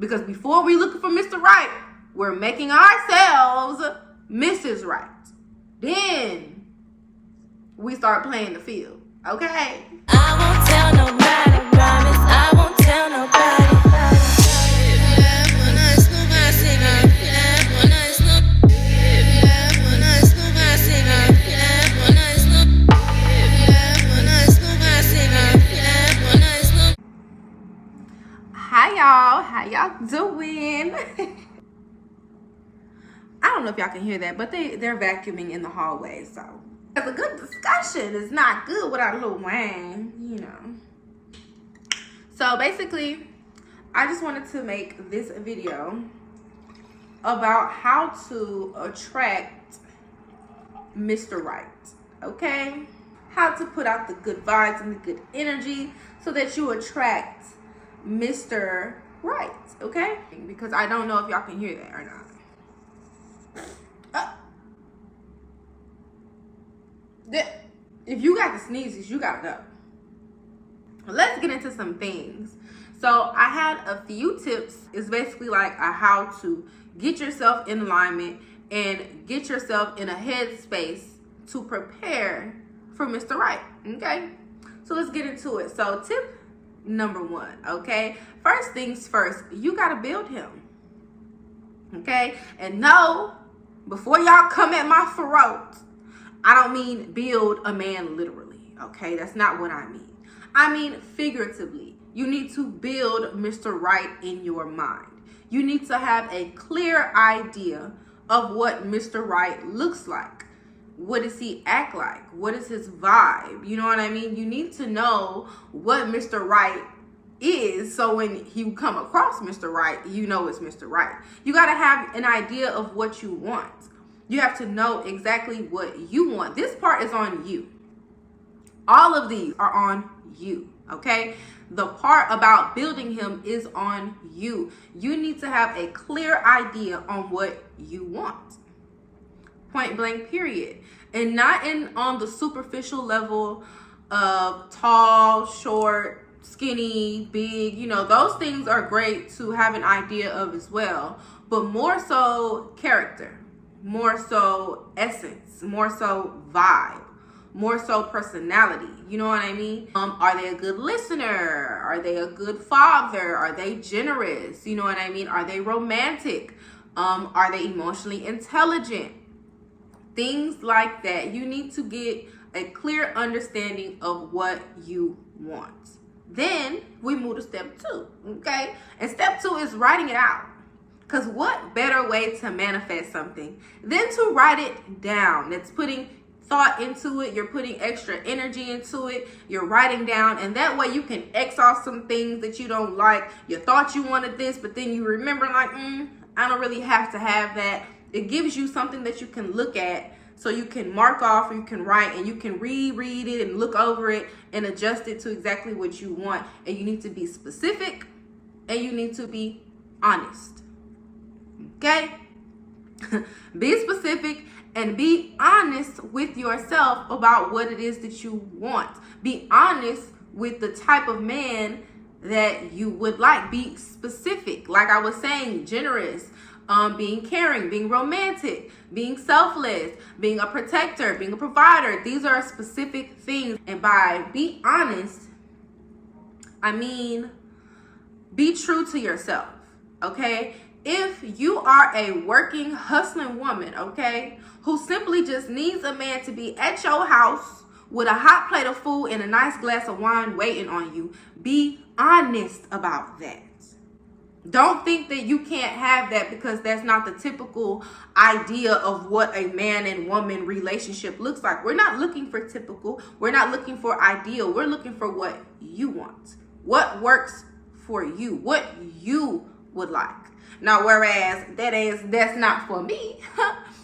Because before we looking for Mr. Right, we're making ourselves Mrs. Right. Then we start playing the field, okay? I won't tell nobody, promise I won't tell nobody. Hi y'all, how y'all doing? I don't know if y'all can hear that, but they're vacuuming in the hallway, so it's a good discussion. It's not good without a little wang, you know. So basically, I just wanted to make this video about how to attract Mr. Right, okay? How to put out the good vibes and the good energy so that you attract Mr. Right, okay? Because I don't know if y'all can hear that or not. If you got the sneezes, you gotta go. Let's get into some things. So I had a few tips. It's basically like a how to get yourself in alignment and get yourself in a headspace to prepare for Mr. Right, okay? So let's get into it. So tip number 1, okay? First things first, you gotta build him, okay? And no, before y'all come at my throat, I don't mean build a man literally, okay? That's not what I mean. I mean figuratively. You need to build Mr. Right in your mind. You need to have a clear idea of what Mr. Right looks like. What does he act like? What is his vibe? You know what I mean? You need to know what Mr. Right is, so when you come across Mr. Right, you know it's Mr. Right. You got to have an idea of what you want. You have to know exactly what you want. This part is on you. All of these are on you, okay? The part about building him is on you. You need to have a clear idea on what you want. Point blank, period. And not on the superficial level of tall, short, skinny, big. You know, those things are great to have an idea of as well. But more so character, more so essence, more so vibe, more so personality. You know what I mean? Are they a good listener? Are they a good father? Are they generous? You know what I mean? Are they romantic? Are they emotionally intelligent? Things like that. You need to get a clear understanding of what you want. Then we move to step 2, okay? And step 2 is writing it out. Because what better way to manifest something than to write it down? It's putting thought into it. You're putting extra energy into it. You're writing down, and that way you can X off some things that you don't like. You thought you wanted this, but then you remember like, I don't really have to have that. It gives you something that you can look at, so you can mark off, or you can write, and you can reread it and look over it and adjust it to exactly what you want. And you need to be specific, and you need to be honest. Okay? Be specific and be honest with yourself about what it is that you want. Be honest with the type of man that you would like. Be specific. Like I was saying, generous, being caring, being romantic, being selfless, being a protector, being a provider. These are specific things. And by be honest, I mean be true to yourself, okay? If you are a working, hustling woman, okay, who simply just needs a man to be at your house with a hot plate of food and a nice glass of wine waiting on you, be honest about that. Don't think that you can't have that, because that's not the typical idea of what a man and woman relationship looks like. We're not looking for typical. We're not looking for ideal. We're looking for what you want. What works for you. What you would like. Now, whereas that's not for me.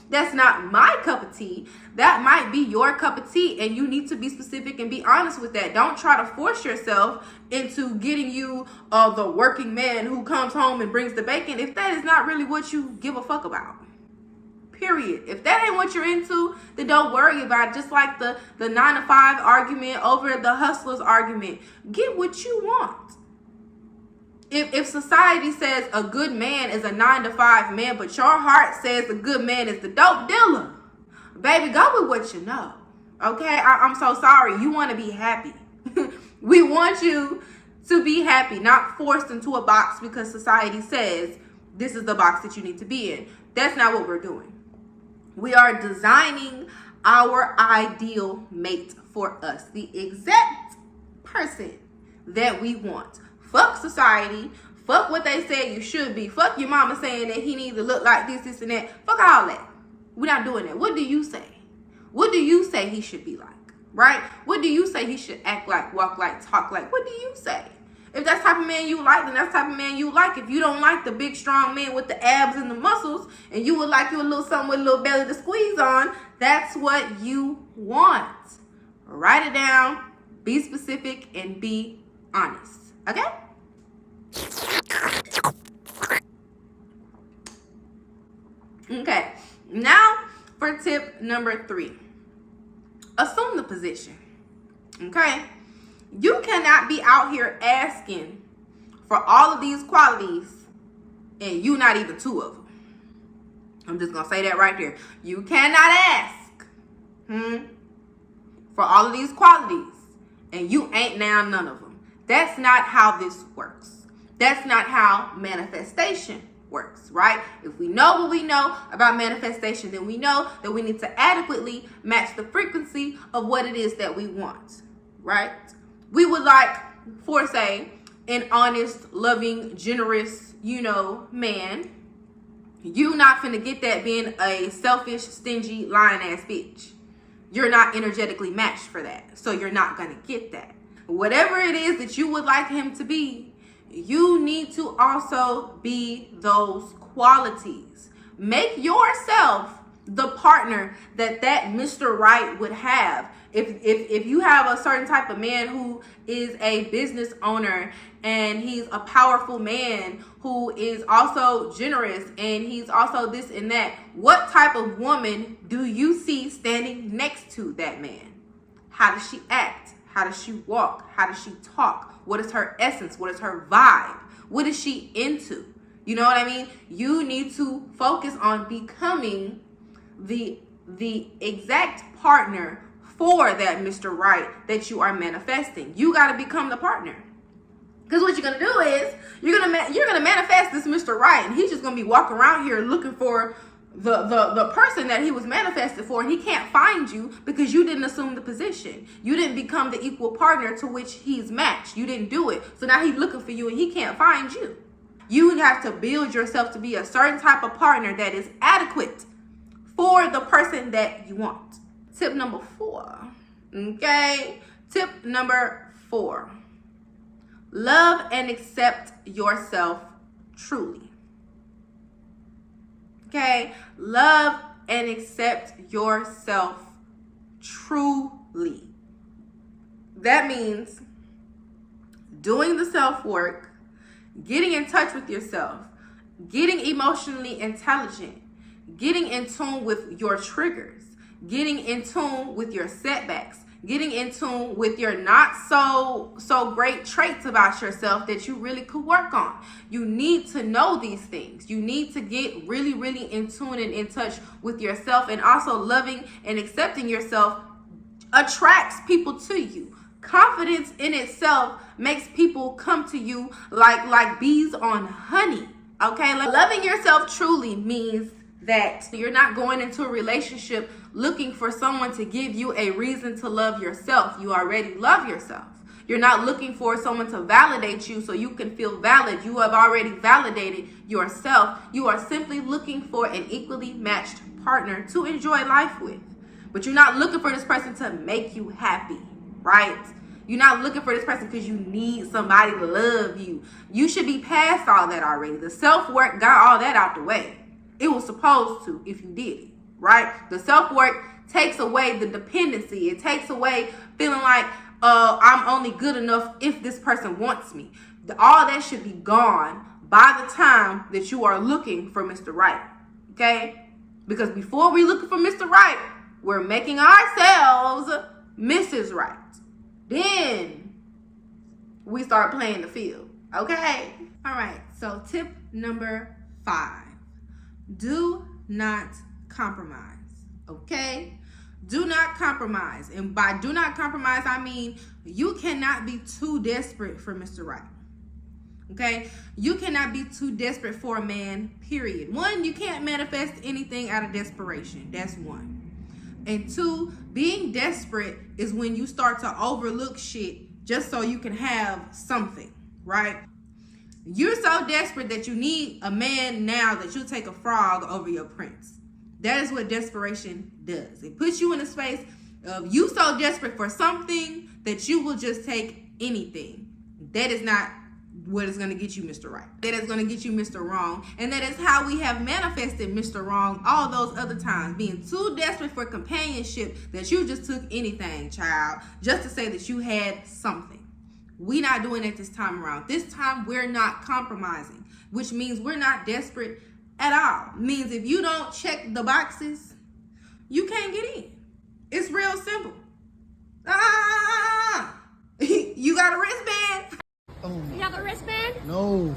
That's not my cup of tea. That might be your cup of tea, and you need to be specific and be honest with that. Don't try to force yourself into getting you the working man who comes home and brings the bacon if that is not really what you give a fuck about. Period. If that ain't what you're into, then don't worry about it. Just like the 9-to-5 argument over the hustlers argument. Get what you want. If society says a good man is a 9-to-5 man, but your heart says a good man is the dope dealer, baby, go with what you know. Okay? I'm so sorry. You want to be happy. We want you to be happy, not forced into a box because society says this is the box that you need to be in. That's not what we're doing. We are designing our ideal mate for us, the exact person that we want. Fuck society. Fuck what they say you should be. Fuck your mama saying that he needs to look like this, and that. Fuck all that. We're not doing that. What do you say? What do you say he should be like? Right? What do you say he should act like, walk like, talk like? What do you say? If that's the type of man you like, then that's the type of man you like. If you don't like the big, strong man with the abs and the muscles, and you would like you a little something with a little belly to squeeze on, that's what you want. Write it down, be specific, and be honest. Okay? Okay. Now for tip number 3. Assume the position. Okay? You cannot be out here asking for all of these qualities and you not even 2 of them. I'm just going to say that right there. You cannot ask for all of these qualities and you ain't now none of them. That's not how this works. That's not how manifestation works, right? If we know what we know about manifestation, then we know that we need to adequately match the frequency of what it is that we want, right? We would like, for say, an honest, loving, generous, man. You not finna get that being a selfish, stingy, lying ass bitch. You're not energetically matched for that. So you're not gonna get that. Whatever it is that you would like him to be, you need to also be those qualities. Make yourself the partner that Mr. Right would have. If you have a certain type of man who is a business owner and he's a powerful man who is also generous and he's also this and that, what type of woman do you see standing next to that man? How does she act? How does she walk? How does she talk? What is her essence? What is her vibe? What is she into? You know what I mean? You need to focus on becoming the exact partner for that Mr. Right that you are manifesting. You got to become the partner. Because what you're going to do is you're going to manifest this Mr. Right, and he's just going to be walking around here looking for the person that he was manifested for, and he can't find you because you didn't assume the position. You didn't become the equal partner to which he's matched. You didn't do it. So now he's looking for you and he can't find you. You have to build yourself to be a certain type of partner that is adequate for the person that you want. Tip number 4. Okay? Tip number 4. Love and accept yourself truly. Okay? Love and accept yourself truly. That means doing the self-work, getting in touch with yourself, getting emotionally intelligent, getting in tune with your triggers, getting in tune with your setbacks, getting in tune with your not so great traits about yourself that you really could work on. You need to know these things. You need to get really, really in tune and in touch with yourself, and also loving and accepting yourself attracts people to you. Confidence in itself makes people come to you like bees on honey. Okay? Loving yourself truly means that you're not going into a relationship looking for someone to give you a reason to love yourself. You already love yourself. You're not looking for someone to validate you so you can feel valid. You have already validated yourself. You are simply looking for an equally matched partner to enjoy life with. But you're not looking for this person to make you happy, right? You're not looking for this person because you need somebody to love you. You should be past all that already. The self-work got all that out the way. It was supposed to if you did it, right? The self-work takes away the dependency. It takes away feeling like I'm only good enough if this person wants me. All that should be gone by the time that you are looking for Mr. Right, okay? Because before we looking for Mr. Right, we're making ourselves Mrs. Right. Then we start playing the field, okay? All right, so tip number 5. Do not compromise, okay? Do not compromise. And by do not compromise, I mean you cannot be too desperate for Mr. Right. Okay? You cannot be too desperate for a man, period. 1, you can't manifest anything out of desperation. That's 1. And 2, being desperate is when you start to overlook shit just so you can have something, right? You're so desperate that you need a man now that you'll take a frog over your prince. That is what desperation does. It puts you in a space of you so desperate for something that you will just take anything. That is not what is going to get you Mr. Right. That is going to get you Mr. Wrong. And that is how we have manifested Mr. Wrong all those other times. Being too desperate for companionship that you just took anything, child, just to say that you had something. We not doing it this time around. This time we're not compromising, which means we're not desperate at all. Means if you don't check the boxes, you can't get in. It's real simple. You got a wristband? You have a wristband? No.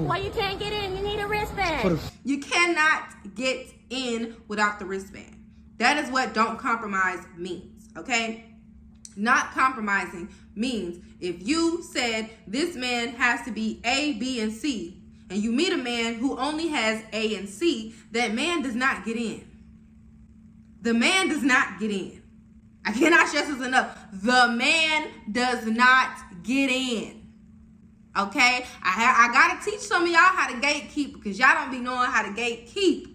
Why you can't get in? You need a wristband. You cannot get in without the wristband. That is what don't compromise means, okay? Not compromising means if you said this man has to be A, B, and C, and you meet a man who only has A and C, that man does not get in. The man does not get in. I cannot stress this enough. The man does not get in. Okay? I gotta teach some of y'all how to gatekeep because y'all don't be knowing how to gatekeep.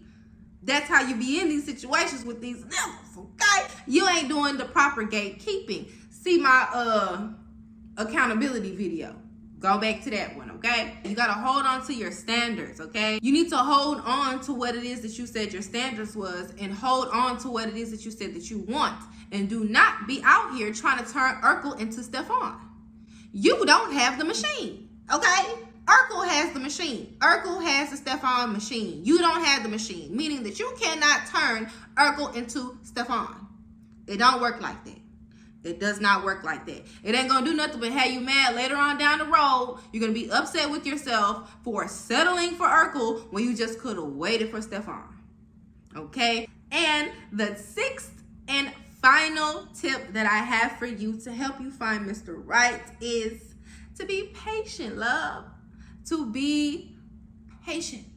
That's how you be in these situations with these niggas, okay? You ain't doing the proper gatekeeping. See my accountability video. Go back to that one, okay? You gotta hold on to your standards, okay? You need to hold on to what it is that you said your standards was and hold on to what it is that you said that you want. And do not be out here trying to turn Urkel into Stefan. You don't have the machine, okay? Urkel has the machine. Urkel has the Stefan machine. You don't have the machine, meaning that you cannot turn Urkel into Stefan. It don't work like that. It does not work like that. It ain't gonna do nothing but have you mad later on down the road. You're gonna be upset with yourself for settling for Urkel when you just could have waited for Stefan. Okay? And the 6th and final tip that I have for you to help you find Mr. Right is to be patient, love. To be patient.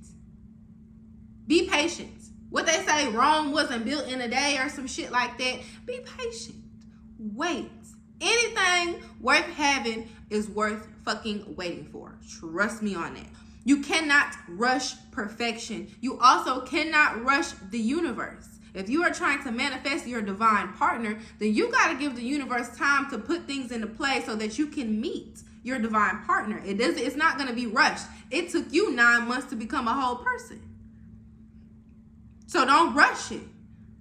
Be patient. What they say, Rome wasn't built in a day or some shit like that. Be patient. Wait. Anything worth having is worth fucking waiting for. Trust me on that. You cannot rush perfection. You also cannot rush the universe. If you are trying to manifest your divine partner, then you got to give the universe time to put things into place so that you can meet your divine partner. It's not going to be rushed. It took you 9 months to become a whole person. So don't rush it.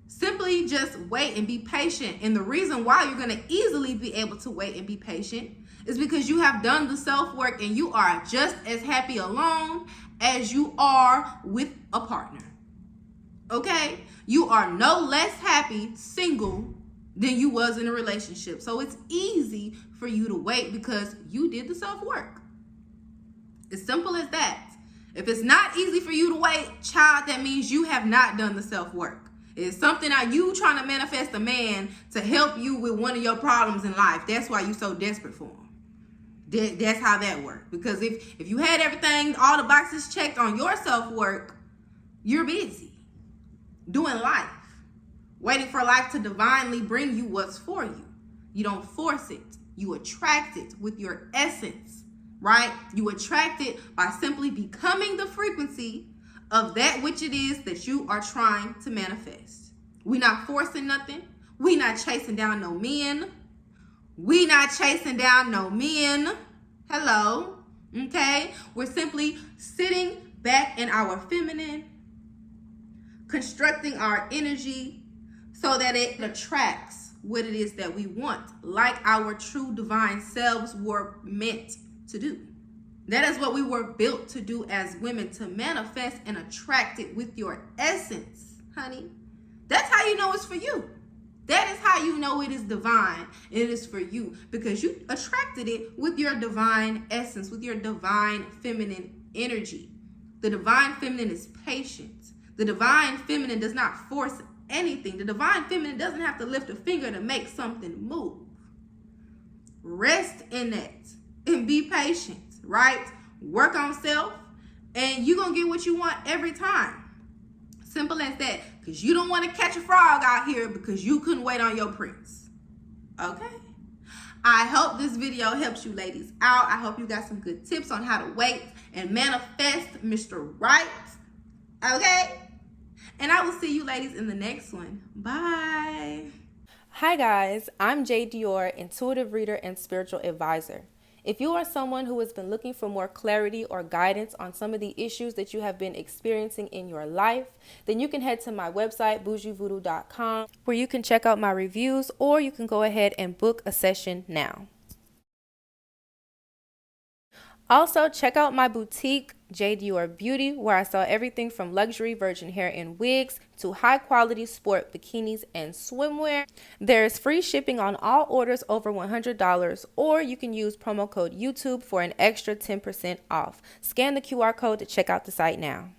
Simply just wait and be patient. And the reason why you're going to easily be able to wait and be patient is because you have done the self-work and you are just as happy alone as you are with a partner. Okay? You are no less happy single than you was in a relationship. So it's easy for you to wait because you did the self-work. As simple as that. If it's not easy for you to wait, child, that means you have not done the self-work. It's something that you trying to manifest a man to help you with one of your problems in life. That's why you so desperate for him. That's how that works. Because if you had everything, all the boxes checked on your self-work, you're busy doing life, waiting for life to divinely bring you what's for you. You don't force it. You attract it with your essence, right? You attract it by simply becoming the frequency of that which it is that you are trying to manifest. We not forcing nothing. We not chasing down no men. We not chasing down no men. Hello. Okay? We're simply sitting back in our feminine, constructing our energy so that it attracts what it is that we want, like our true divine selves were meant to do. That is what we were built to do as women, to manifest and attract it with your essence, honey. That's how you know it's for you. That is how you know it is divine. It is for you because you attracted it with your divine essence, with your divine feminine energy. The divine feminine is patient. The divine feminine does not force anything. The divine feminine doesn't have to lift a finger to make something move. Rest in that and be patient, right? Work on self and you're going to get what you want every time. Simple as that. Because you don't want to catch a frog out here because you couldn't wait on your prince. Okay? I hope this video helps you ladies out. I hope you got some good tips on how to wait and manifest Mr. Right. Okay? And I will see you ladies in the next one. Bye. Hi guys, I'm Jay Dior, intuitive reader and spiritual advisor. If you are someone who has been looking for more clarity or guidance on some of the issues that you have been experiencing in your life, then you can head to my website, bougievoodoo.com, where you can check out my reviews, or you can go ahead and book a session now. Also, check out my boutique, J. Dior Beauty, where I sell everything from luxury virgin hair and wigs to high-quality sport bikinis and swimwear. There is free shipping on all orders over $100, or you can use promo code YouTube for an extra 10% off. Scan the QR code to check out the site now.